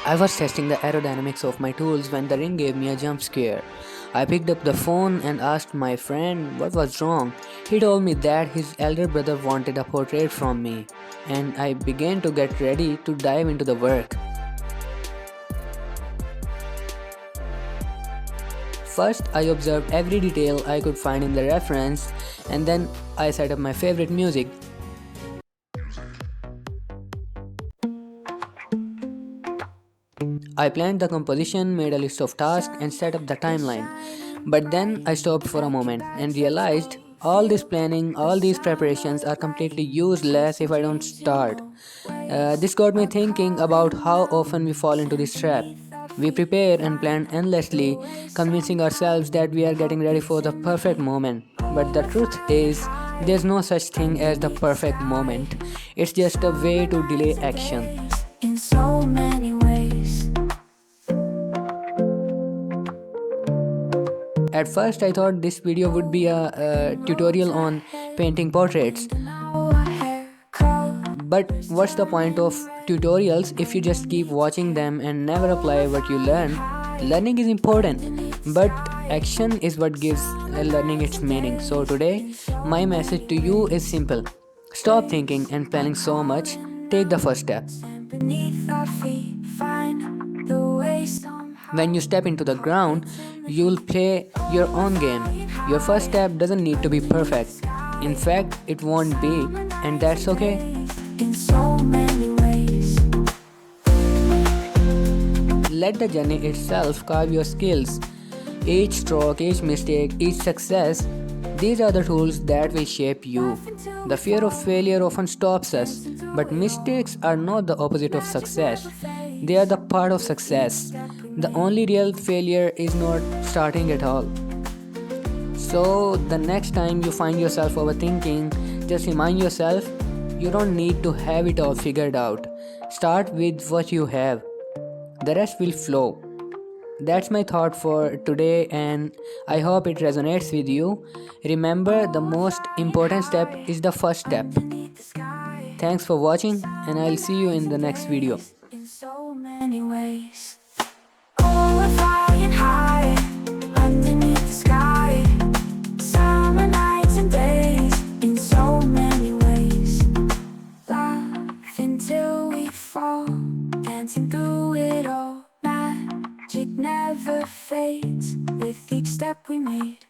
I was testing the aerodynamics of my tools when the ring gave me a jump scare. I picked up the phone and asked my friend what was wrong. He told me that his elder brother wanted a portrait from me, and I began to get ready to dive into the work. First, I observed every detail I could find in the reference, and then I set up my favorite music. I planned the composition, made a list of tasks, and set up the timeline. But then I stopped for a moment and realized all this planning, all these preparations are completely useless if I don't start. This got me thinking about how often we fall into this trap. We prepare and plan endlessly, convincing ourselves that we are getting ready for the perfect moment. But the truth is, there's no such thing as the perfect moment. It's just a way to delay action. In so many ways. At first, I thought this video would be a tutorial on painting portraits. But what's the point of tutorials if you just keep watching them and never apply what you learn? Learning is important, but action is what gives learning its meaning. So today, my message to you is simple. Stop thinking and planning so much. Take the first step. Beneath our feet, find the way somehow. When you step into the ground, you'll play your own game. Your first step doesn't need to be perfect. In fact, it won't be, and that's okay. In so many ways. Let the journey itself carve your skills. Each stroke, each mistake, each success, these are the tools that will shape you. The fear of failure often stops us, but mistakes are not the opposite of success. They are the part of success. The only real failure is not starting at all. So, the next time you find yourself overthinking, just remind yourself you don't need to have it all figured out. Start with what you have, the rest will flow. That's my thought for today, and I hope it resonates with you. Remember, the most important step is the first step. Beneath the sky. Thanks for watching, and I'll see you in the next video. In so many ways. Oh, we're flying high underneath the sky. Summer nights and days. In so many ways. Laugh until we fall, dancing through it all. Magic never fades with each step we made.